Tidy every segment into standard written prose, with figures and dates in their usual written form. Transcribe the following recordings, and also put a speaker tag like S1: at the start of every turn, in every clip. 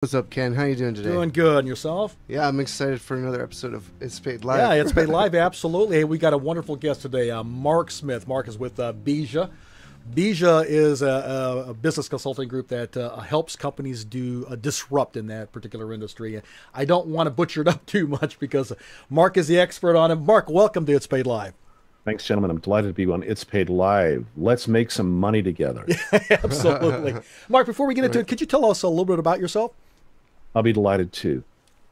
S1: What's up, Ken? How you doing today?
S2: Doing good. And yourself?
S1: Yeah, I'm excited for another episode of It's Paid Live.
S2: Yeah, It's Paid Live, absolutely. Hey, we got a wonderful guest today, Mark Smith. Mark is with Bija. Bija is a business consulting group that helps companies disrupt in that particular industry. I don't want to butcher it up too much because Mark is the expert on it. Mark, welcome to It's Paid Live.
S3: Thanks, gentlemen. I'm delighted to be on It's Paid Live. Let's make some money together.
S2: Absolutely. Mark, before we get into it, could you tell us a little bit about yourself?
S3: I'll be delighted to.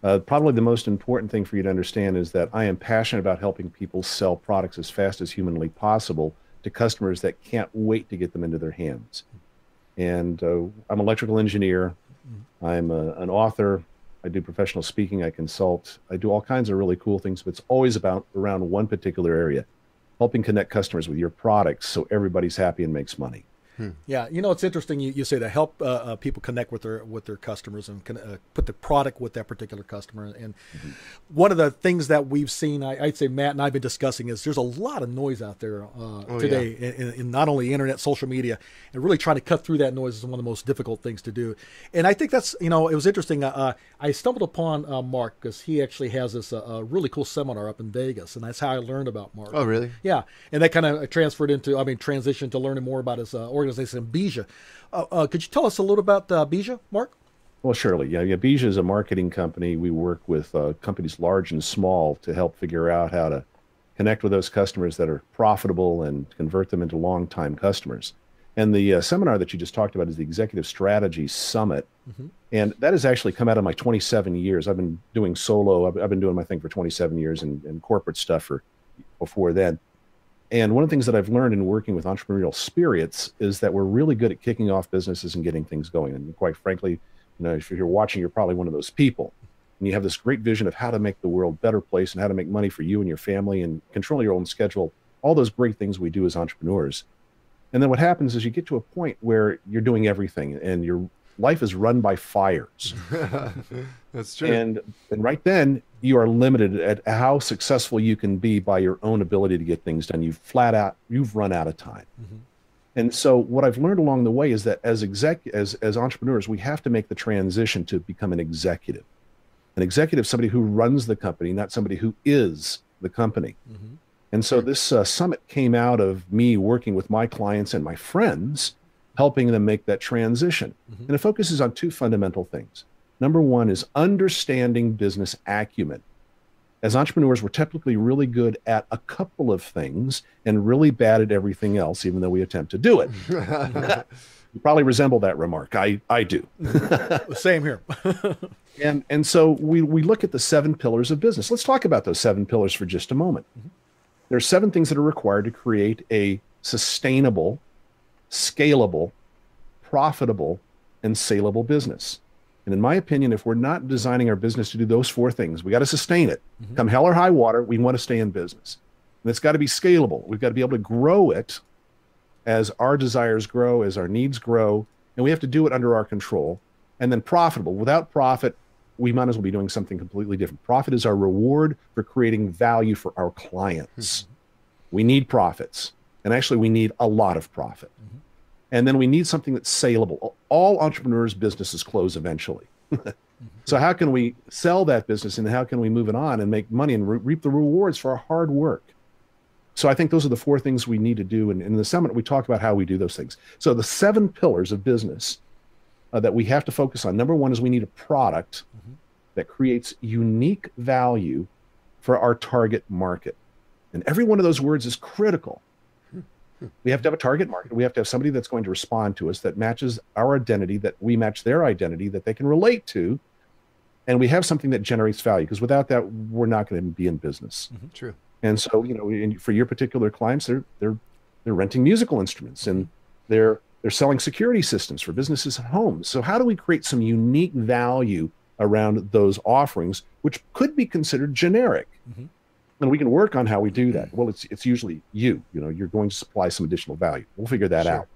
S3: Probably the most important thing for you to understand is that I am passionate about helping people sell products as fast as humanly possible to customers that can't wait to get them into their hands. And I'm an electrical engineer. I'm an author. I do professional speaking. I consult. I do all kinds of really cool things, but it's always around one particular area, helping connect customers with your products so everybody's happy and makes money.
S2: Yeah, you know, it's interesting you say to help people connect with their customers and put the product with that particular customer. And one of the things that we've seen, I'd say Matt and I've been discussing, is there's a lot of noise out there today in not only internet, social media, and really trying to cut through that noise is one of the most difficult things to do. And I think that's, you know, it was interesting. I stumbled upon Mark because he actually has this really cool seminar up in Vegas, and that's how I learned about Mark.
S1: Oh, really?
S2: Yeah, and that kind of transitioned to learning more about his organization, Bija. Could you tell us a little about Bija, Mark?
S3: Well, surely. Yeah. Bija is a marketing company. We work with companies large and small to help figure out how to connect with those customers that are profitable and convert them into long-time customers. And the seminar that you just talked about is the Executive Strategy Summit. And that has actually come out of my 27 years. I've been doing solo. I've been doing my thing for 27 years and corporate stuff for before then. And one of the things that I've learned in working with entrepreneurial spirits is that we're really good at kicking off businesses and getting things going. And quite frankly, you know, if you're watching, you're probably one of those people. And you have this great vision of how to make the world a better place and how to make money for you and your family and control your own schedule, all those great things we do as entrepreneurs. And then what happens is you get to a point where you're doing everything and your life is run by fires.
S1: That's true.
S3: And right then you are limited at how successful you can be by your own ability to get things done. You've run out of time. And so what I've learned along the way is that as entrepreneurs, we have to make the transition to become an executive. An executive, somebody who runs the company, not somebody who is the company. And so this summit came out of me working with my clients and my friends, helping them make that transition. And it focuses on two fundamental things. Number one is understanding business acumen. As entrepreneurs, we're typically really good at a couple of things and really bad at everything else, even though we attempt to do it. You probably resemble that remark. I do.
S2: Same here.
S3: And so we look at the 7 pillars of business. Let's talk about those 7 pillars for just a moment. There are 7 things that are required to create a sustainable, scalable, profitable, and saleable business. And in my opinion, if we're not designing our business to do those 4 things, we got to sustain it. Come hell or high water, we want to stay in business. And it's got to be scalable. We've got to be able to grow it as our desires grow, as our needs grow, and we have to do it under our control. And then profitable. Without profit, we might as well be doing something completely different. Profit is our reward for creating value for our clients. We need profits. And actually, we need a lot of profit. And then we need something that's saleable. All entrepreneurs' businesses close eventually. So how can we sell that business and how can we move it on and make money and reap the rewards for our hard work? So I think those are the 4 things we need to do. And in the summit, we talk about how we do those things. So the 7 pillars of business that we have to focus on. Number one is we need a product that creates unique value for our target market. And every one of those words is critical. We have to have a target market. We have to have somebody that's going to respond to us, that matches our identity, that we match their identity, that they can relate to. And we have something that generates value, because without that, we're not going to be in business.
S1: True.
S3: And so, you know, for your particular clients, they're renting musical instruments and they're selling security systems for businesses and homes. So how do we create some unique value around those offerings, which could be considered generic? And we can work on how we do that. Well, it's usually you're going to supply some additional value. We'll figure that out.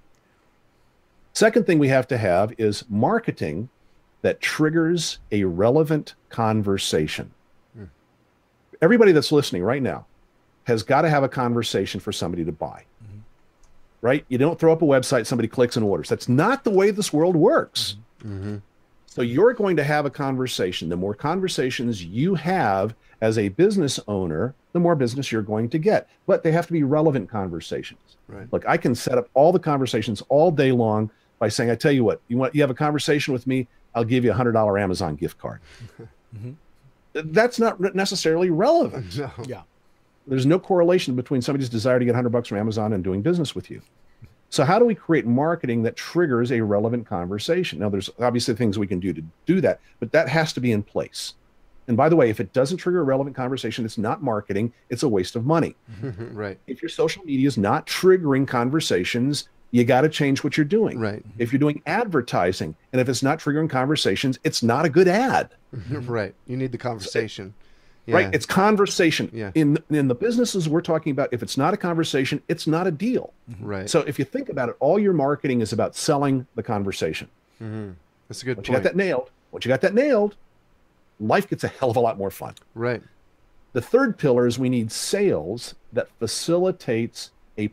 S3: Second thing we have to have is marketing that triggers a relevant conversation. Everybody that's listening right now has got to have a conversation for somebody to buy. Right? You don't throw up a website, somebody clicks and orders. That's not the way this world works. So you're going to have a conversation. The more conversations you have as a business owner, the more business you're going to get. But they have to be relevant conversations.
S1: Right.
S3: Look, I can set up all the conversations all day long by saying, I tell you what, you have a conversation with me, I'll give you $100 Amazon gift card. That's not necessarily relevant.
S1: No.
S2: Yeah.
S3: There's no correlation between somebody's desire to get $100 from Amazon and doing business with you. So how do we create marketing that triggers a relevant conversation? Now, there's obviously things we can do to do that, but that has to be in place. And by the way, if it doesn't trigger a relevant conversation, it's not marketing, it's a waste of money.
S1: Right.
S3: If your social media is not triggering conversations, you got to change what you're doing.
S1: Right.
S3: If you're doing advertising, and if it's not triggering conversations, it's not a good ad.
S1: Right. You need the conversation.
S3: Right? It's conversation.
S1: Yeah.
S3: In the businesses we're talking about, if it's not a conversation, it's not a deal.
S1: Right.
S3: So if you think about it, all your marketing is about selling the conversation.
S1: That's a good
S3: Once
S1: point.
S3: you got that nailed, life gets a hell of a lot more fun.
S1: Right.
S3: The third pillar is we need sales that facilitates a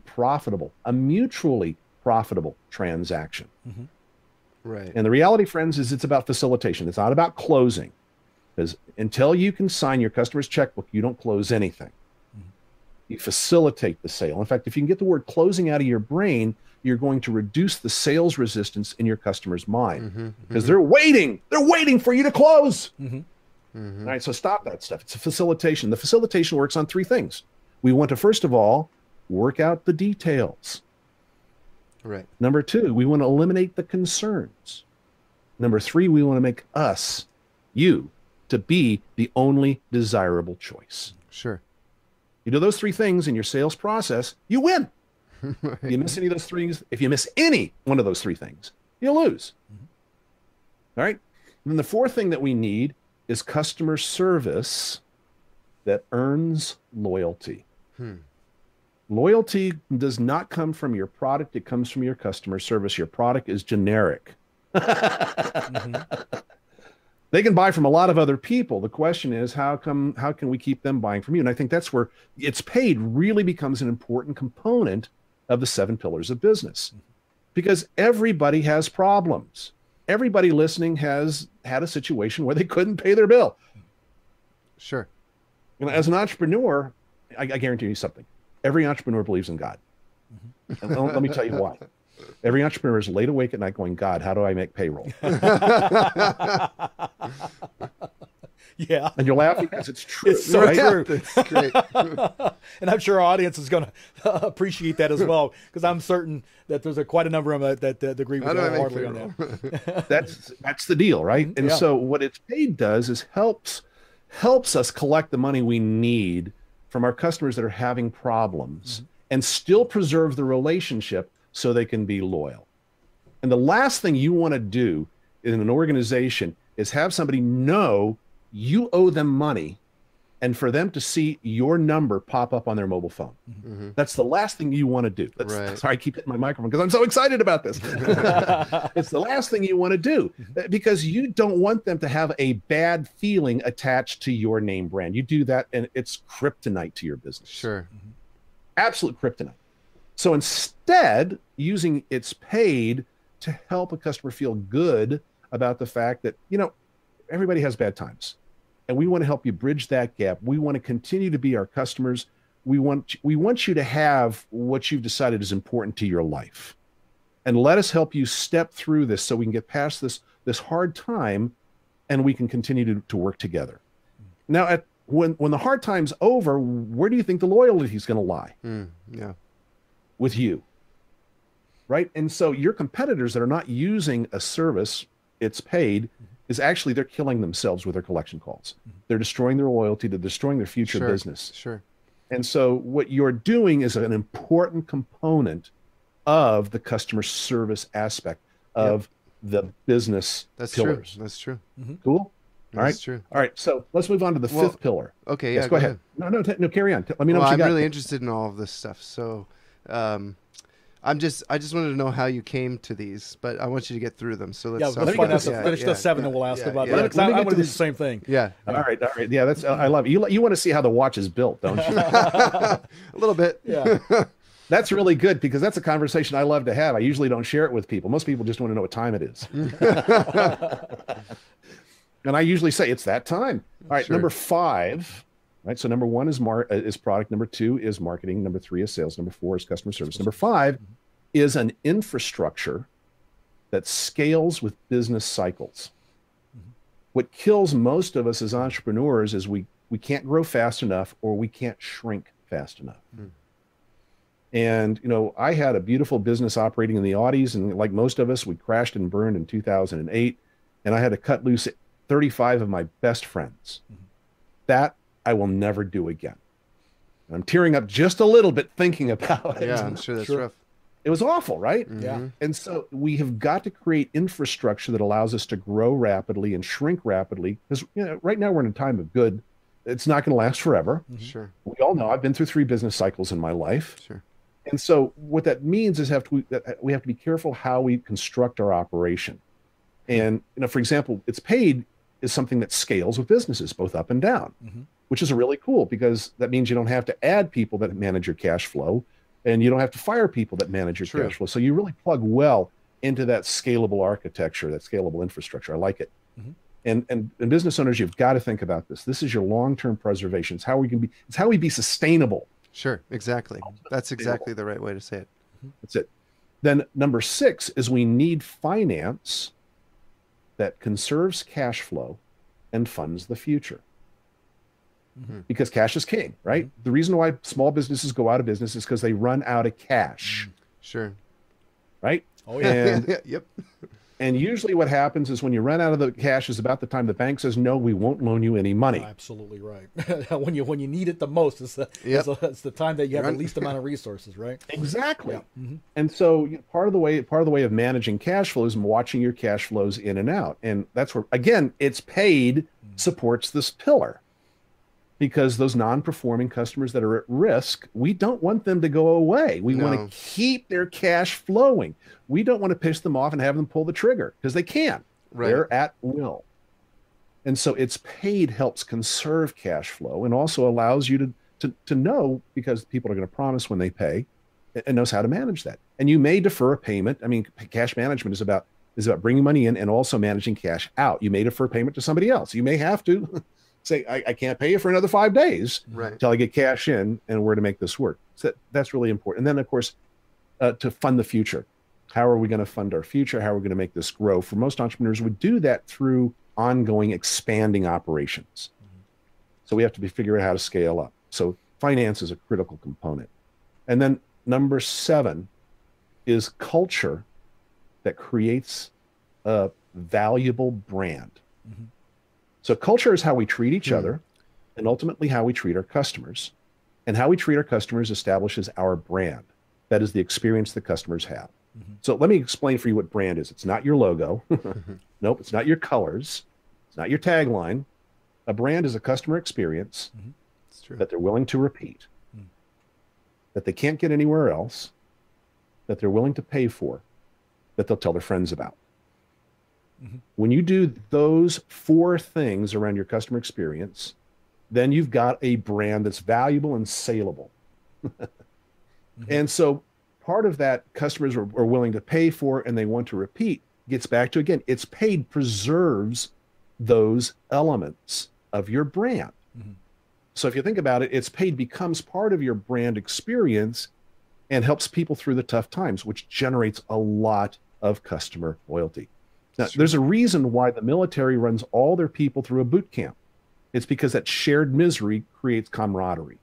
S3: mutually profitable transaction.
S1: Right.
S3: And the reality, friends, is it's about facilitation. It's not about closing. Because until you can sign your customer's checkbook, you don't close anything. You facilitate the sale. In fact, if you can get the word closing out of your brain, you're going to reduce the sales resistance in your customer's mind. Because they're waiting for you to close. All right, so stop that stuff. It's a facilitation. The facilitation works on three things. We want to, first of all, work out the details.
S1: Right.
S3: Number two, we want to eliminate the concerns. Number three, we want to make you, to be the only desirable choice.
S1: Sure.
S3: You do those three things in your sales process, you win.
S1: Right.
S3: If you miss any of those things, if you miss any one of those three things, you lose. All right. And then the fourth thing that we need is customer service that earns loyalty. Loyalty does not come from your product. It comes from your customer service. Your product is generic. They can buy from a lot of other people. The question is, how can we keep them buying from you? And I think that's where ItsPayd really becomes an important component of the 7 pillars of business, because everybody has problems. Everybody listening has had a situation where they couldn't pay their bill.
S1: Sure.
S3: And as an entrepreneur, I guarantee you something. Every entrepreneur believes in God. And let me tell you why. Every entrepreneur is laid awake at night going, God, how do I make payroll?
S2: Yeah.
S3: And you're laughing because it's true.
S2: It's so
S3: right?
S2: true.
S1: That's great.
S2: And I'm sure our audience is going to appreciate that as well, because I'm certain that there's quite a number of them that agree with
S1: How do I
S2: you
S1: make
S2: hardly on
S1: payroll?
S2: that.
S3: That's the deal, right? And
S2: Yeah.
S3: so what ItsPayd does is helps us collect the money we need from our customers that are having problems and still preserve the relationship so they can be loyal. And the last thing you want to do in an organization is have somebody know you owe them money and for them to see your number pop up on their mobile phone. That's the last thing you want to do.
S1: Right.
S3: Sorry, I keep hitting my microphone because I'm so excited about this. It's the last thing you want to do because you don't want them to have a bad feeling attached to your name brand. You do that and it's kryptonite to your business.
S1: Sure.
S3: Absolute kryptonite. So instead, using ItsPayd to help a customer feel good about the fact that, everybody has bad times. And we want to help you bridge that gap. We want to continue to be our customers. We want you to have what you've decided is important to your life. And let us help you step through this so we can get past this hard time and we can continue to work together. Now, when the hard time's over, where do you think the loyalty is going to lie?
S1: Yeah.
S3: With you, right? And so your competitors that are not using a service, ItsPayd, is actually they're killing themselves with their collection calls. They're destroying their loyalty. They're destroying their future business.
S1: Sure.
S3: And so what you're doing is an important component of the customer service aspect of the business pillars.
S1: That's true.
S3: Cool. All right.
S1: That's true.
S3: All right. So let's move on to the fifth pillar.
S1: Okay.
S3: Yes,
S1: Yeah.
S3: go ahead. No, carry on. Let me know
S1: Well,
S3: what you
S1: I'm
S3: got.
S1: really interested in all of this stuff. So, I just wanted to know how you came to these, but I want you to get through them. So let's
S2: Let's find out. Finish the 7, and we'll ask about that.
S3: Let me
S2: I'm
S3: get
S2: going
S3: to
S2: to do the
S3: this.
S2: same thing.
S1: Yeah.
S3: All right. Yeah, that's I love it. You want to see how the watch is built, don't you?
S1: A little bit.
S2: Yeah.
S3: That's really good because that's a conversation I love to have. I usually don't share it with people. Most people just want to know what time it is. And I usually say it's that time. All right,
S1: Sure.
S3: number 5. Right. So number 1 is product. Number 2 is marketing. Number 3 is sales. Number 4 is customer service. Number 5 is an infrastructure that scales with business cycles. What kills most of us as entrepreneurs is we can't grow fast enough or we can't shrink fast enough. And, you know, I had a beautiful business operating in the Audis, and like most of us, we crashed and burned in 2008, and I had to cut loose 35 of my best friends. That I will never do again. And I'm tearing up just a little bit thinking about it.
S1: Yeah, I'm sure that's rough.
S3: It was awful, right?
S2: Yeah.
S3: And so we have got to create infrastructure that allows us to grow rapidly and shrink rapidly. Because, you know, right now we're in a time of good. It's not going to last forever.
S1: Sure.
S3: We all know I've been through 3 business cycles in my life.
S1: Sure.
S3: And so what that means is that we have to be careful how we construct our operation. And, you know, for example, ItsPayd is something that scales with businesses, both up and down, which is really cool because that means you don't have to add people that manage your cash flow, and you don't have to fire people that manage your cash flow. So you really plug well into that scalable architecture, that scalable infrastructure. I like it. And business owners, you've got to think about this. This is your long-term preservation. It's how we be sustainable.
S1: Sure, exactly. That's exactly the right way to say it.
S3: That's it. Then number 6 is we need finance that conserves cash flow and funds the future. Because cash is king, right? The reason why small businesses go out of business is because they run out of cash.
S1: Sure.
S3: Right?
S2: Oh, yeah.
S3: And,
S1: Yep.
S3: and usually what happens is when you run out of the cash is about the time the bank says, no, we won't loan you any money.
S2: Absolutely right. when you need it the most, it's the time that you have the least amount of resources, right?
S3: Exactly.
S2: Yeah.
S3: And so part of the way of managing cash flows is watching your cash flows in and out. And that's where, again, ItsPayd supports this pillar. Because those non-performing customers that are at risk, we don't want them to go away. We want to keep their cash flowing. We don't want to piss them off and have them pull the trigger because they can't.
S1: Right.
S3: They're at will. And so ItsPayd helps conserve cash flow and also allows you to know, because people are going to promise when they pay, and knows how to manage that. And you may defer a payment. I mean, cash management is about bringing money in and also managing cash out. You may defer payment to somebody else. You may have to say, I can't pay you for another 5 days until I get cash in and where to make this work. So that's really important. And then, of course, to fund the future. How are we going to fund our future? How are we going to make this grow? For most entrepreneurs, we do that through ongoing expanding operations. So we have to figure out how to scale up. So finance is a critical component. And then number 7 is culture that creates a valuable brand. So culture is how we treat each other and ultimately how we treat our customers. And how we treat our customers establishes our brand. That is the experience the customers have. So let me explain for you what brand is. It's not your logo. Nope, it's not your colors. It's not your tagline. A brand is a customer experience
S1: It's true.
S3: that they're willing to repeat, that they can't get anywhere else, that they're willing to pay for, that they'll tell their friends about. When you do those 4 things around your customer experience, then you've got a brand that's valuable and saleable. And so part of that customers are willing to pay for and they want to repeat gets back to, again, ItsPayd preserves those elements of your brand. So if you think about it, ItsPayd becomes part of your brand experience and helps people through the tough times, which generates a lot of customer loyalty. Now, there's a reason why the military runs all their people through a boot camp. It's because that shared misery creates camaraderie.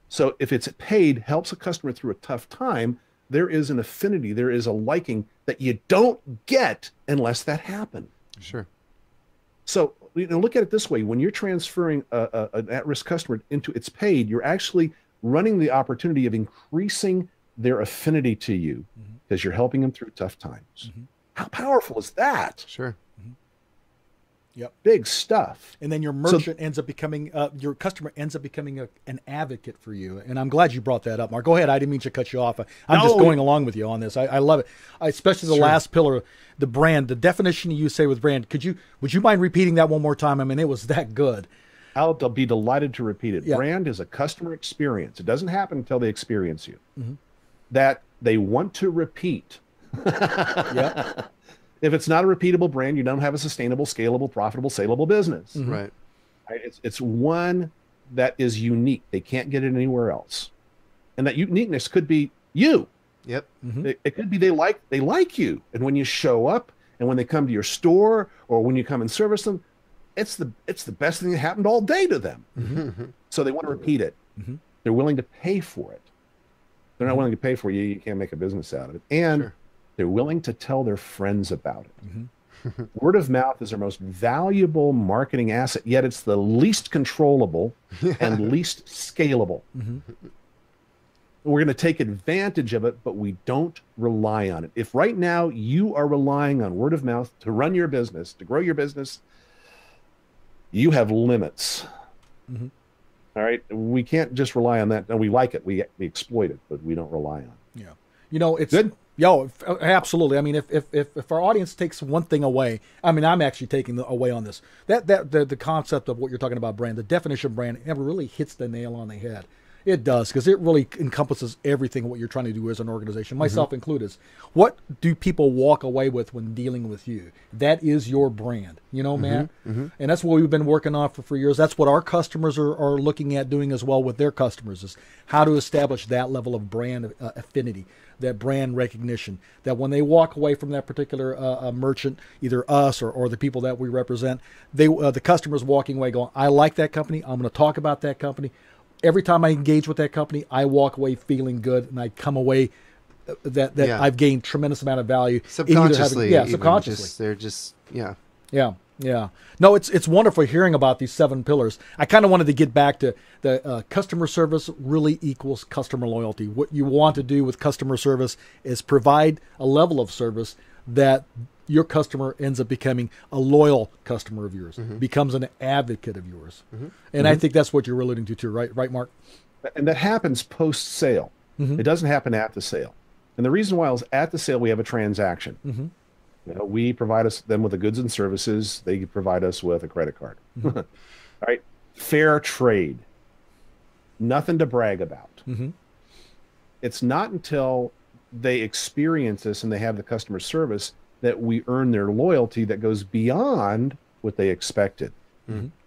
S3: So if ItsPayd helps a customer through a tough time, there is an affinity, there is a liking that you don't get unless that happened.
S1: Sure.
S3: So, you know, look at it this way. When you're transferring an at-risk customer into ItsPayd, you're actually running the opportunity of increasing their affinity to you because you're helping them through tough times. How powerful is that?
S1: Sure.
S2: Yep.
S3: Big stuff.
S2: And then your merchant ends up becoming, your customer ends up becoming an advocate for you. And I'm glad you brought that up, Mark. Go ahead. I didn't mean to cut you off. I'm just going along with you on this. I love it. Especially the last pillar, the brand, the definition you say with brand. Would you mind repeating that one more time? I mean, it was that good.
S3: I'll be delighted to repeat it.
S2: Yeah.
S3: Brand is a customer experience. It doesn't happen until they experience you. That they want to repeat.
S2: Yeah.
S3: If it's not a repeatable brand, you don't have a sustainable, scalable, profitable, saleable business.
S1: Right.
S3: It's one that is unique. They can't get it anywhere else. And that uniqueness could be you.
S1: Yep.
S3: It could be they like you. And when you show up and when they come to your store or when you come and service them, it's the best thing that happened all day to them. So they want to repeat it. They're willing to pay for it. They're not willing to pay for it. You can't make a business out of it. And they're willing to tell their friends about it. Word of mouth is our most valuable marketing asset, yet it's the least controllable and least scalable. We're going to take advantage of it, but we don't rely on it. If right now you are relying on word of mouth to run your business, to grow your business, you have limits. All right. We can't just rely on that. No, we like it. We exploit it, but we don't rely on it.
S2: Yeah. You know, it's
S3: good.
S2: Yo, absolutely. I mean, if our audience takes one thing away, I mean, I'm actually taking away on this. The concept of what you're talking about brand, the definition of brand, never really hits the nail on the head. It does, because it really encompasses everything what you're trying to do as an organization, myself included. What do people walk away with when dealing with you? That is your brand, you know, Matt? And that's what we've been working on for years. That's what our customers are looking at doing as well with their customers, is how to establish that level of brand affinity, that brand recognition, that when they walk away from that particular merchant, either us or the people that we represent, the customers walking away going, I like that company. I'm going to talk about that company. Every time I engage with that company, I walk away feeling good, and I come away that I've gained tremendous amount of value.
S1: Subconsciously.
S2: Subconsciously.
S1: They're just,
S2: Yeah. No, it's wonderful hearing about these 7 pillars. I kind of wanted to get back to the customer service really equals customer loyalty. What you want to do with customer service is provide a level of service that your customer ends up becoming a loyal customer of yours, becomes an advocate of yours. And I think that's what you're alluding to too, right? Right, Mark?
S3: And that happens post-sale. It doesn't happen at the sale. And the reason why is at the sale, we have a transaction. You know, we provide them with the goods and services. They provide us with a credit card. All right. Fair trade. Nothing to brag about. It's not until they experience this and they have the customer service that we earn their loyalty that goes beyond what they expected.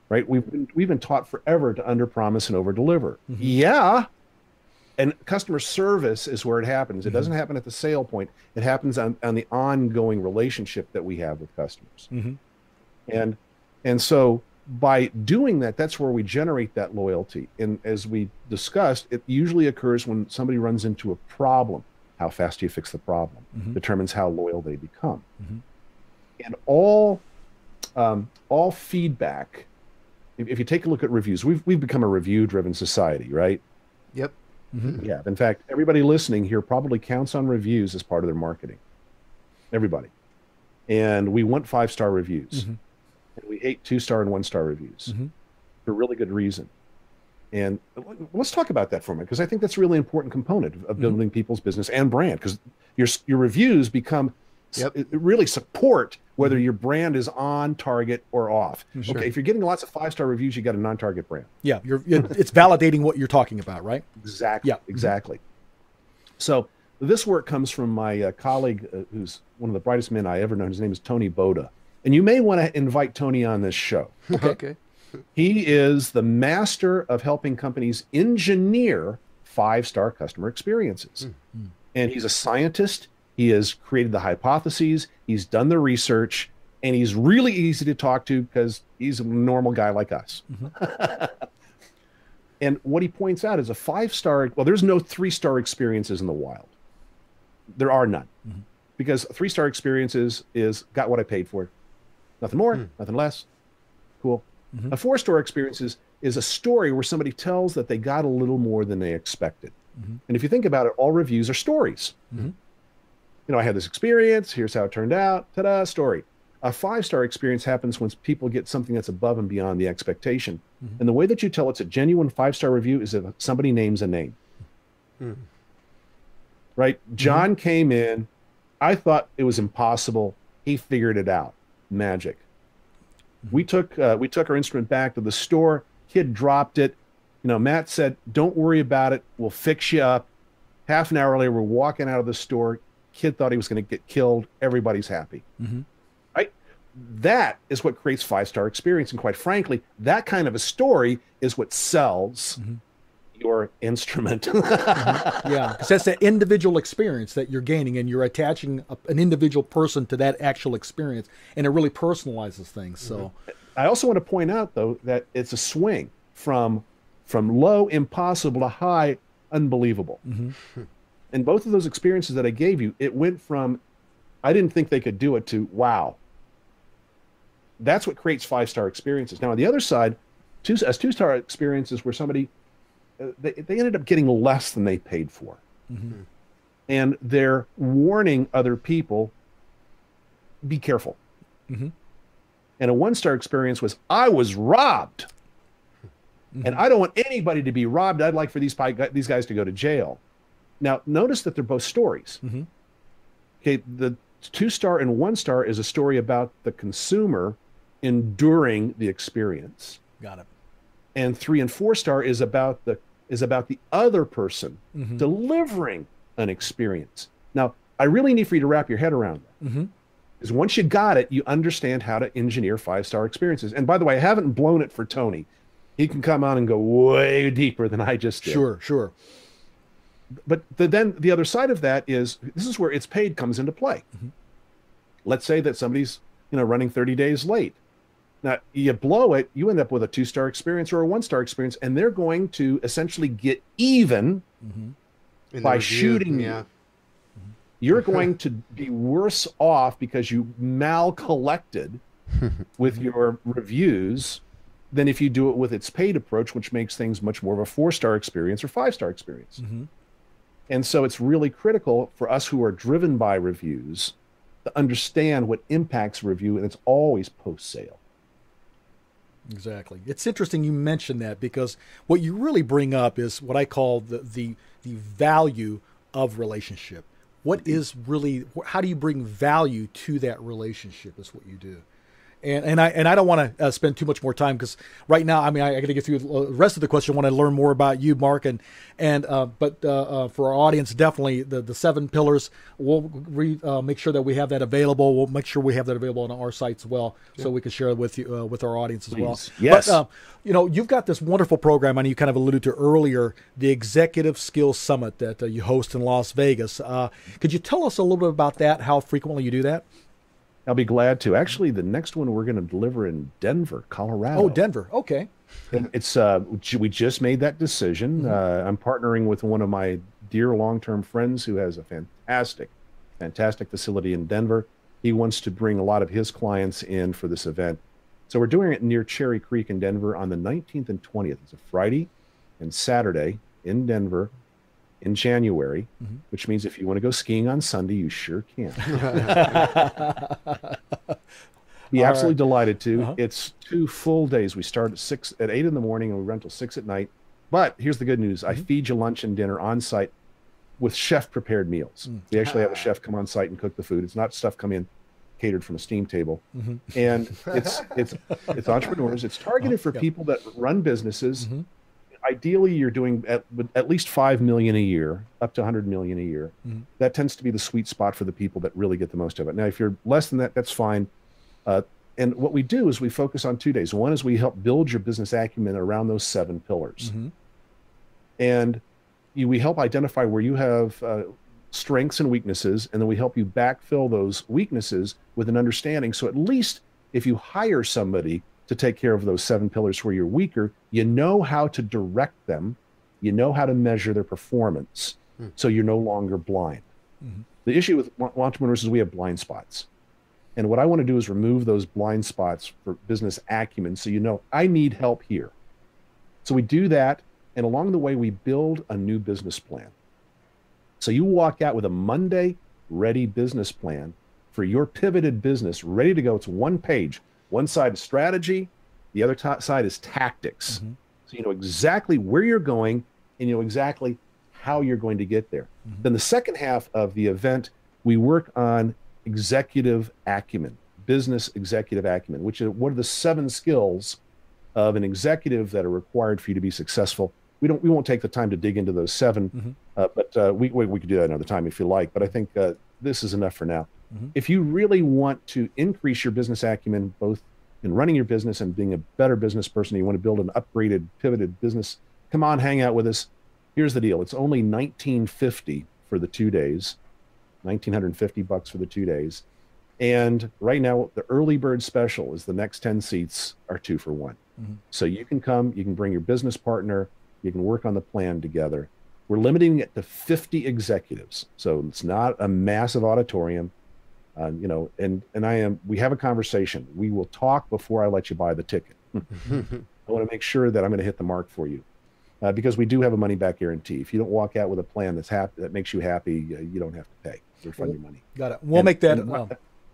S3: Right? We've been taught forever to underpromise and overdeliver. Yeah. And customer service is where it happens. It doesn't happen at the sale point. It happens on the ongoing relationship that we have with customers. And so by doing that, that's where we generate that loyalty. And as we discussed, it usually occurs when somebody runs into a problem. How fast do you fix the problem determines how loyal they become. And all feedback, if you take a look at reviews, we've become a review-driven society, right?
S1: Yep.
S3: Yeah. In fact, everybody listening here probably counts on reviews as part of their marketing. Everybody. And we want 5-star reviews. And we hate 2-star and 1-star reviews for really good reason. And let's talk about that for a minute, because I think that's a really important component of building people's business and brand, because your reviews become really support whether your brand is on target or off. Okay, if you're getting lots of 5-star reviews, you got a non-target brand. Yeah,
S2: it's validating what you're talking about, right?
S3: Exactly. Yeah, exactly. So this work comes from my colleague, who's one of the brightest men I ever known. His name is Tony Boda, and you may want to invite Tony on this show.
S1: Okay.
S3: He is the master of helping companies engineer 5-star customer experiences. And he's a scientist. He has created the hypotheses. He's done the research, and he's really easy to talk to because he's a normal guy like us. And what he points out is a 5-star, well, there's no 3-star experiences in the wild. There are none. Because 3-star experiences is got what I paid for. Nothing more, nothing less. Cool. A 4-star experience is a story where somebody tells that they got a little more than they expected. And if you think about it, all reviews are stories. You know, I had this experience. Here's how it turned out. Ta-da, story. A 5-star experience happens when people get something that's above and beyond the expectation. And the way that you tell it's a genuine 5-star review is if somebody names a name. Right? John came in. I thought it was impossible. He figured it out. Magic. We took our instrument back to the store, Kid dropped it. You know, Matt said, don't worry about it. We'll fix you up. Half an hour later, we're walking out of the store. Kid thought he was going to get killed. Everybody's happy. Right? That is what creates 5-star experience. And quite frankly, that kind of a story is what sells your instrument.
S2: Yeah, because that's that individual experience that you're gaining, and you're attaching an individual person to that actual experience, and it really personalizes things. So
S3: I also want to point out, though, that it's a swing from low, impossible, to high, unbelievable. And both of those experiences that I gave you, it went from, I didn't think they could do it, to, wow. That's what creates 5-star experiences. Now, on the other side, 2-star experiences where somebody, they ended up getting less than they paid for. And they're warning other people, be careful. And a 1-star experience was, I was robbed. And I don't want anybody to be robbed. I'd like for these guys to go to jail. Now, notice that they're both stories. Okay, the 2-star and 1-star is a story about the consumer enduring the experience.
S2: got it.
S3: And 3 and 4-star is about the other person delivering an experience. Now, I really need for you to wrap your head around that. Because once you got it, you understand how to engineer 5-star experiences. And by the way, I haven't blown it for Tony. He can come on and go way deeper than I just did.
S2: Sure.
S3: But then the other side of that is, this is where ItsPayd comes into play. Let's say that somebody's running 30 days late. Now, you blow it, you end up with a 2-star experience or a 1-star experience, and they're going to essentially get even by shooting you. You're going to be worse off because you mal-collected with your reviews than if you do it with its paid approach, which makes things much more of a 4-star experience or 5-star experience. And so it's really critical for us who are driven by reviews to understand what impacts review, and it's always post-sale.
S2: Exactly. It's interesting you mentioned that, because what you really bring up is what I call the value of relationship. What is really, how do you bring value to that relationship is what you do. And I don't want to spend too much more time, because right now, I mean, I got to get through the rest of the question. I want to learn more about you, Mark, but for our audience, definitely the 7 pillars. We'll make sure that we have that available. We'll make sure we have that available on our sites as well, so we can share it with you, with our audience as well.
S3: Yes.
S2: But you've got this wonderful program, and you kind of alluded to earlier, the Executive Skills Summit that you host in Las Vegas. Could you tell us a little bit about that? How frequently you do that?
S3: I'll be glad to. Actually, the next one we're going to deliver in Denver, Colorado.
S2: Oh, Denver. Okay.
S3: It's we just made that decision. I'm partnering with one of my dear long-term friends who has a fantastic facility in Denver. He wants to bring a lot of his clients in for this event. So we're doing it near Cherry Creek in Denver on the 19th and 20th. It's a Friday and Saturday in Denver in January, which means if you want to go skiing on Sunday, you sure can. Be absolutely delighted to. It's 2 full days. We start at 8 in the morning and we run till 6 at night. But here's the good news. I feed you lunch and dinner on site with chef prepared meals. We actually have a chef come on site and cook the food. It's not stuff come in catered from a steam table. And it's entrepreneurs. It's targeted for people that run businesses. Ideally, you're doing at least $5 million a year, up to $100 million a year. That tends to be the sweet spot for the people that really get the most of it. Now, if you're less than that, that's fine. And what we do is we focus on 2 days. One is we help build your business acumen around those 7 pillars. And we help identify where you have strengths and weaknesses, and then we help you backfill those weaknesses with an understanding. So at least if you hire somebody to take care of those 7 pillars where you're weaker, you know how to direct them, you know how to measure their performance, so you're no longer blind. The issue with entrepreneurs is we have blind spots. And what I want to do is remove those blind spots for business acumen, so you know, I need help here. So we do that, and along the way, we build a new business plan. So you walk out with a Monday-ready business plan for your pivoted business, ready to go. It's 1 page. One side is strategy, the other side is tactics. So you know exactly where you're going, and you know exactly how you're going to get there. Then the second half of the event, we work on executive acumen, business executive acumen, which is what are the 7 skills of an executive that are required for you to be successful. We won't take the time to dig into those 7, but we could do that another time if you like. But I think this is enough for now. If you really want to increase your business acumen, both in running your business and being a better business person, you want to build an upgraded, pivoted business, come on, hang out with us. Here's the deal. It's only $19.50 for the 2 days, $1,950 for the 2 days. And right now, the early bird special is the next 10 seats are 2 for 1. So you can come, you can bring your business partner, you can work on the plan together. We're limiting it to 50 executives. So it's not a massive auditorium. You know, and we have a conversation. We will talk before I let you buy the ticket. I want to make sure that I'm going to hit the mark for you, because we do have a money back guarantee. If you don't walk out with a plan that makes you happy, you don't have to pay. Refund your money.
S2: Got it. We'll make that.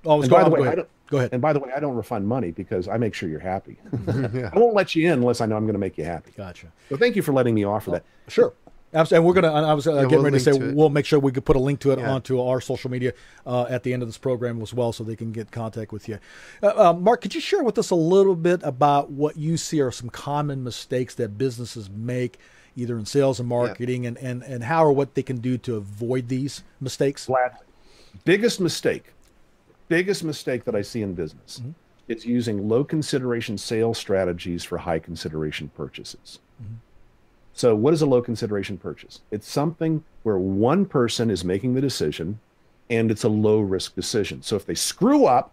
S2: Go ahead.
S3: And by the way, I don't refund money because I make sure you're happy. I won't let you in unless I know I'm going to make you happy.
S2: Gotcha.
S3: So thank you for letting me offer that.
S2: Sure. Absolutely. And we're going to, I was getting ready to say, we'll make sure we could put a link to it
S1: Yeah.
S2: onto our social media at the end of this program as well, so they can get in contact with you. Mark, could you share with us a little bit about what you see are some common mistakes that businesses make, either in sales and marketing, and how or what they can do to avoid these mistakes?
S3: Gladly. Biggest mistake that I see in business is using low consideration sales strategies for high consideration purchases. So what is a low consideration purchase? It's something where one person is making the decision and it's a low risk decision. So if they screw up,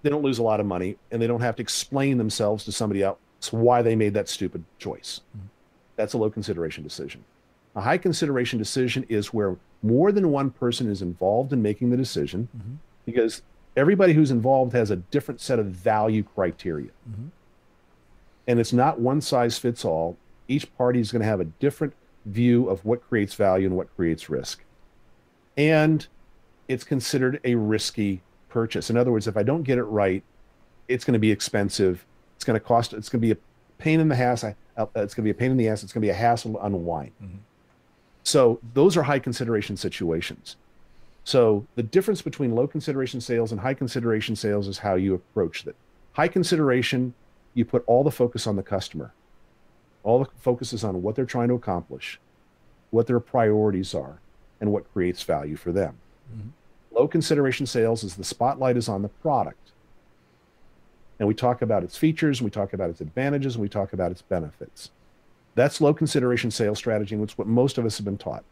S3: they don't lose a lot of money and they don't have to explain themselves to somebody else why they made that stupid choice. That's a low consideration decision. A high consideration decision is where more than one person is involved in making the decision, because everybody who's involved has a different set of value criteria. And it's not one size fits all. Each party is going to have a different view of what creates value and what creates risk. And it's considered a risky purchase. In other words, if I don't get it right, it's going to be expensive. It's going to cost, it's going to be a pain in the ass. It's going to be a pain in the ass. It's going to be a hassle to unwind. So those are high consideration situations. So the difference between low consideration sales and high consideration sales is how you approach it. High consideration, you put all the focus on the customer. All the focus is on what they're trying to accomplish, what their priorities are, and what creates value for them. Low consideration sales is the spotlight is on the product. And we talk about its features, and we talk about its advantages, and we talk about its benefits. That's low consideration sales strategy, and it's what most of us have been taught.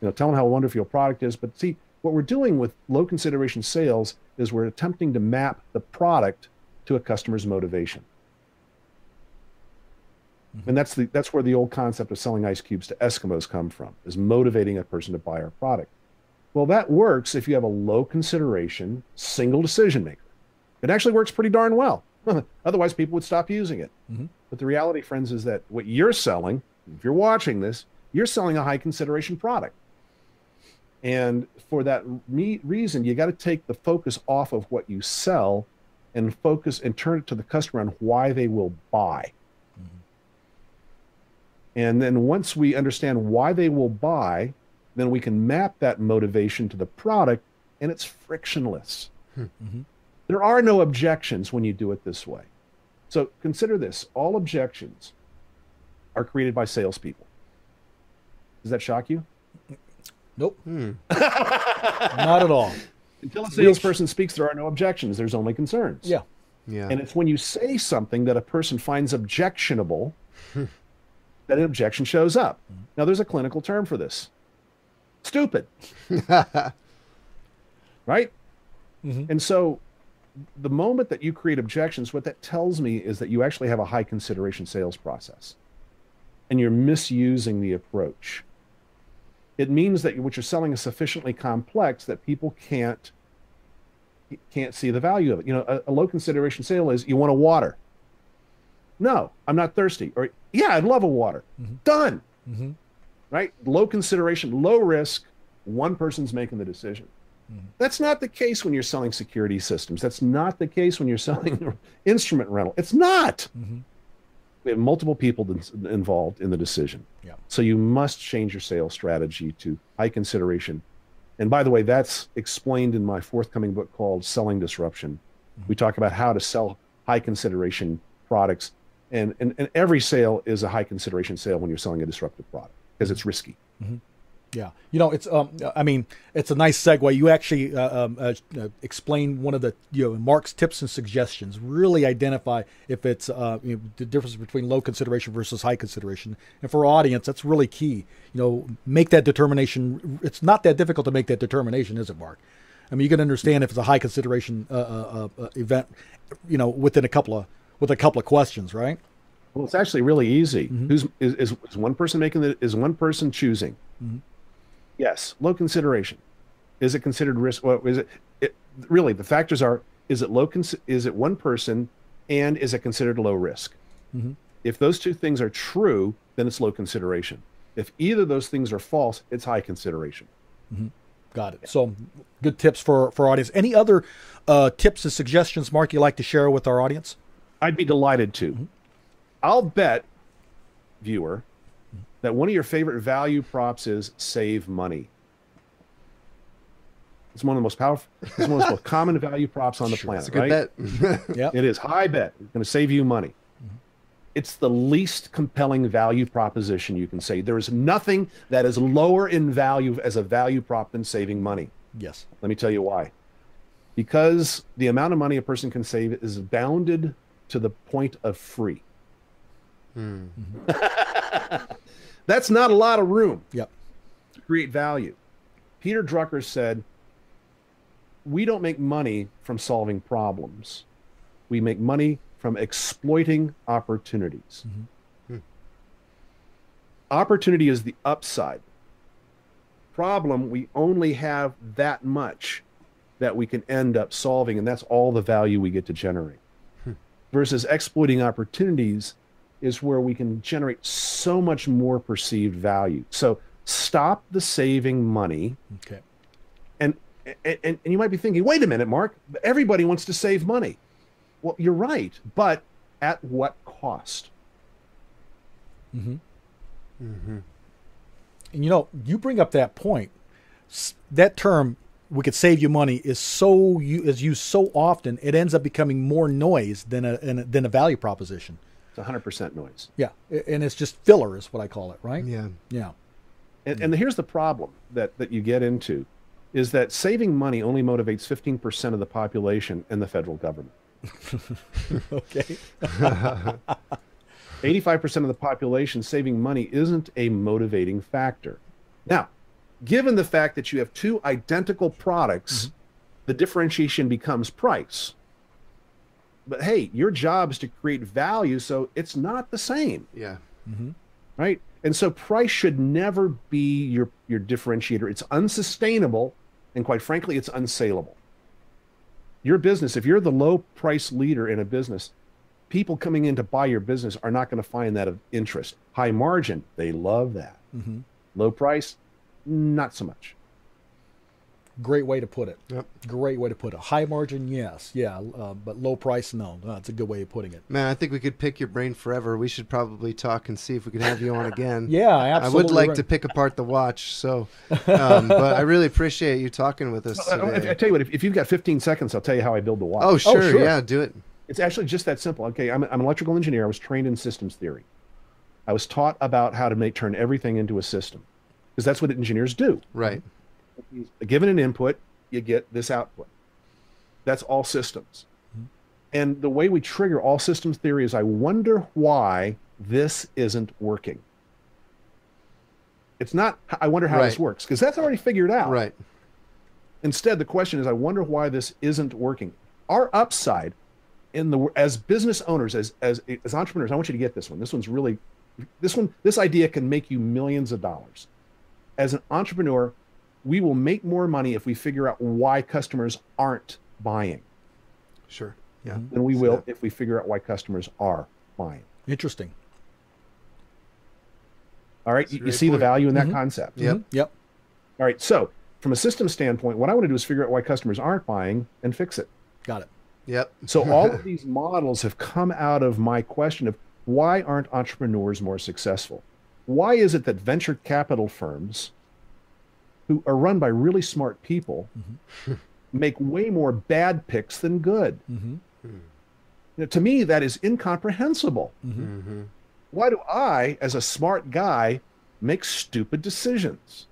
S3: You know, tell them how wonderful your product is. But see, what we're doing with low consideration sales is we're attempting to map the product to a customer's motivation. And that's where the old concept of selling ice cubes to Eskimos come from, is motivating a person to buy our product. Well, that works if you have a low consideration, single decision maker. It actually works pretty darn well. Otherwise, people would stop using it. But the reality, friends, is that what you're selling, if you're watching this, you're selling a high consideration product. And for that reason, you got to take the focus off of what you sell and focus and turn it to the customer on why they will buy. And then once we understand why they will buy, then we can map that motivation to the product, and it's frictionless. There are no objections when you do it this way. So consider this. All objections are created by salespeople. Does that shock you?
S2: Nope. Not at all.
S3: Until a salesperson speaks, there are no objections. There's only concerns.
S2: Yeah.
S3: And it's when you say something that a person finds objectionable that an objection shows up. Now, there's a clinical term for this. Stupid. Right? And so the moment that you create objections, what that tells me is that you actually have a high consideration sales process and you're misusing the approach. It means that what you're selling is sufficiently complex that people can't see the value of it. You know, a low consideration sale is, you want a water? No, I'm not thirsty. Or, yeah, I'd love a water. Done. Right? Low consideration, low risk. One person's making the decision. That's not the case when you're selling security systems. That's not the case when you're selling instrument rental. It's not. We have multiple people involved in the decision. So you must change your sales strategy to high consideration. And by the way, that's explained in my forthcoming book called Selling Disruption. We talk about how to sell high consideration products And every sale is a high consideration sale when you're selling a disruptive product because it's risky.
S2: Mm-hmm. Yeah, you know, it's I mean, it's a nice segue. You actually explain one of the Mark's tips and suggestions. Really identify if it's the difference between low consideration versus high consideration. And for our audience, that's really key. Make that determination. It's not that difficult to make that determination, is it, Mark? I mean, you can understand if it's a high consideration event, within a couple of questions, right?
S3: Well, it's actually really easy.
S2: Mm-hmm.
S3: Is one person is one person choosing?
S2: Mm-hmm.
S3: Yes, low consideration. Is it considered risk? Well, really the factors are: is it is it one person, and is it considered low risk?
S2: Mm-hmm.
S3: If those two things are true, then it's low consideration. If either of those things are false, it's high consideration.
S2: Mm-hmm. Got it. So, good tips for our audience. Any other tips and suggestions, Mark, you'd like to share with our audience?
S3: I'd be delighted to.
S2: Mm-hmm. I'll
S3: bet, viewer, that one of your favorite value props is save money. It's one of the most powerful, it's one of the most common value props on the planet.
S1: It's a good bet.
S3: Yeah, it is. High bet. It's going to save you money. Mm-hmm. It's the least compelling value proposition you can say. There is nothing that is lower in value as a value prop than saving money.
S2: Yes.
S3: Let me tell you why. Because the amount of money a person can save is bounded to the point of free. Mm-hmm. That's not a lot of room
S2: to
S3: create value. Peter Drucker said, we don't make money from solving problems. We make money from exploiting opportunities. Mm-hmm. Opportunity is the upside. Problem, we only have that much that we can end up solving, and that's all the value we get to generate. Versus exploiting opportunities is where we can generate so much more perceived value. So stop the saving money.
S2: Okay.
S3: And you might be thinking, wait a minute, Mark, everybody wants to save money. Well, you're right, but at what cost?
S2: Mm-hmm. Mm-hmm. And you bring up that point. That term, we could save you money, is used so often, it ends up becoming more noise than a value proposition.
S3: It's 100% noise.
S2: Yeah, and it's just filler is what I call it, right?
S1: Yeah.
S2: Yeah.
S3: And here's the problem that you get into, is that saving money only motivates 15% of the population and the federal government.
S2: Okay.
S3: 85% of the population saving money isn't a motivating factor. Now, given the fact that you have two identical products, mm-hmm. the differentiation becomes price. But hey, your job is to create value, so it's not the same.
S1: Yeah.
S2: Mm-hmm.
S3: Right? And so price should never be your differentiator. It's unsustainable, and quite frankly, it's unsaleable. Your business, if you're the low price leader in a business, people coming in to buy your business are not going to find that of interest. High margin, they love that.
S2: Mm-hmm.
S3: Low price, not so much.
S2: Great way to put it.
S1: Yep.
S2: Great way to put it. High margin, yes. Yeah. But low price, no. That's a good way of putting it.
S1: Man, I think we could pick your brain forever. We should probably talk and see if we could have you on again.
S2: Yeah, absolutely.
S1: I would like to pick apart the watch. So, but I really appreciate you talking with us today.
S3: I tell you what, if you've got 15 seconds, I'll tell you how I build the watch.
S1: Oh, sure. Yeah, do it.
S3: It's actually just that simple. Okay, I'm an electrical engineer. I was trained in systems theory. I was taught about how to turn everything into a system, because that's what engineers do.
S1: Right.
S3: Given an input, you get this output. That's all systems. Mm-hmm. And the way we trigger all systems theory is, I wonder why this isn't working. It's not, I wonder how this works, because that's already figured out.
S1: Right.
S3: Instead, the question is, I wonder why this isn't working. Our upside as business owners, as entrepreneurs, I want you to get this one. This idea can make you millions of dollars. As an entrepreneur, we will make more money if we figure out why customers aren't buying.
S1: Sure. Yeah.
S3: Than we will if we figure out why customers are buying.
S2: Interesting.
S3: All right. You see the value in that
S1: mm-hmm.
S3: concept.
S1: Yep.
S2: Mm-hmm. Yep.
S3: All right. So from a system standpoint, what I want to do is figure out why customers aren't buying and fix it.
S2: Got it.
S1: Yep.
S3: So all of these models have come out of my question of, why aren't entrepreneurs more successful? Why is it that venture capital firms, who are run by really smart people, mm-hmm. make way more bad picks than good?
S2: Mm-hmm.
S3: To me, that is incomprehensible.
S1: Mm-hmm.
S3: Why do I, as a smart guy, make stupid decisions?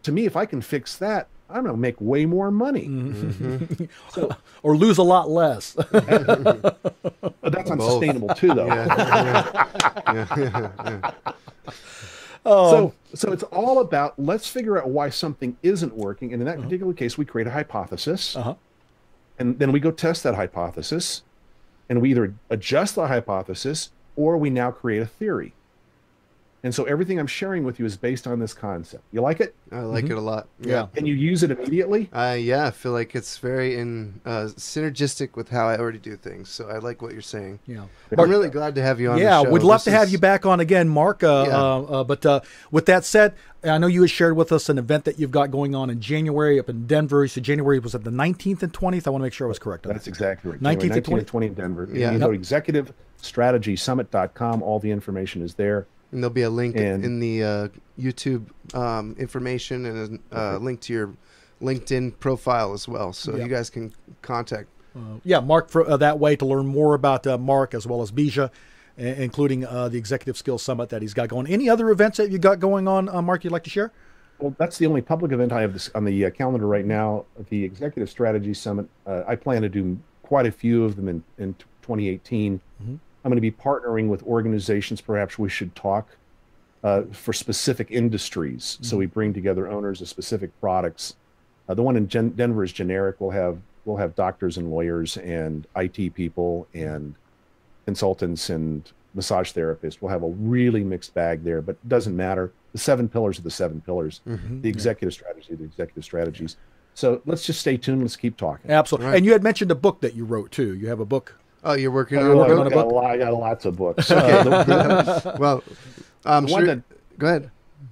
S3: To me, if I can fix that, I'm going to make way more money.
S1: Mm-hmm.
S3: So,
S2: Or lose a lot less.
S3: but that's unsustainable too, though.
S1: Yeah.
S3: So it's all about, let's figure out why something isn't working. And in that particular case, we create a hypothesis. And then we go test that hypothesis. And we either adjust the hypothesis or we now create a theory. And so everything I'm sharing with you is based on this concept. You like it?
S1: I like it a lot.
S2: Yeah.
S3: Can you use it immediately?
S1: Yeah, I feel like it's very synergistic with how I already do things. So I like what you're saying.
S2: Yeah.
S1: I'm really glad to have you on the
S2: Yeah,
S1: show.
S2: we'd love to have you back on again, Mark. But with that said, I know you had shared with us an event that you've got going on in January up in Denver. So January, was it the 19th and 20th? I want to make sure I was correct on
S3: That's
S2: that.
S3: exactly right.
S2: 19th and
S3: 20 in Denver.
S1: Yeah.
S3: You go to executivestrategysummit.com. All the information is there.
S1: And there'll be a link in the YouTube information and a link to your LinkedIn profile as well. So you guys can contact.
S2: Mark, for that way to learn more about Mark as well as Bija, including the Executive Skills Summit that he's got going. Any other events that you got going on, Mark, you'd like to share?
S3: Well, that's the only public event I have on the calendar right now, the Executive Strategy Summit. I plan to do quite a few of them in 2018. I'm going to be partnering with organizations. Perhaps we should talk for specific industries. So we bring together owners of specific products. The one in Denver is generic. We'll have doctors and lawyers and IT people and consultants and massage therapists. We'll have a really mixed bag there, but it doesn't matter. The 7 pillars are the 7 pillars. The executive strategy, the executive strategies. So let's just stay tuned. Let's keep talking.
S2: Absolutely. Right. And you had mentioned a book that you wrote too. You have a book.
S1: Oh, you're working on a book?
S3: I got lots of books.
S1: Well, go ahead.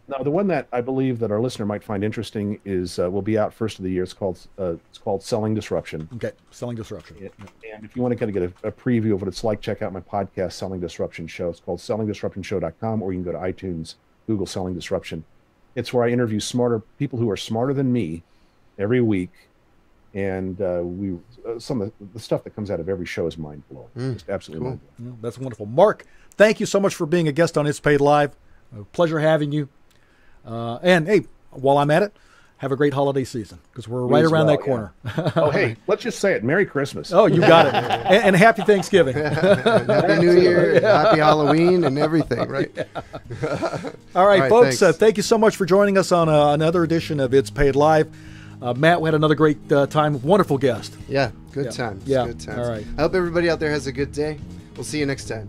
S3: Now, the one that I believe that our listener might find interesting is will be out first of the year. It's called Selling Disruption.
S2: Okay, Selling Disruption.
S3: And if you want to kind of get a preview of what it's like, check out my podcast, Selling Disruption Show. It's called sellingdisruptionshow.com, or you can go to iTunes, Google Selling Disruption. It's where I interview people who are smarter than me every week. And some of the stuff that comes out of every show is mind-blowing. Just absolutely mind-blowing.
S2: Well, that's wonderful. Mark, thank you so much for being a guest on ItsPayd Live. A pleasure having you. And hey, while I'm at it, have a great holiday season, because we're right around that corner.
S3: Yeah. Oh, hey, let's just say it. Merry Christmas.
S2: Oh, you got it. And happy Thanksgiving.
S1: Happy New Year, happy Halloween, and everything, right?
S2: All right, folks, thank you so much for joining us on another edition of ItsPayd Live. Matt, we had another great time. Wonderful guest.
S1: Yeah, good times.
S2: Yeah.
S1: Good times.
S2: All right.
S1: I hope everybody out there has a good day. We'll see you next time.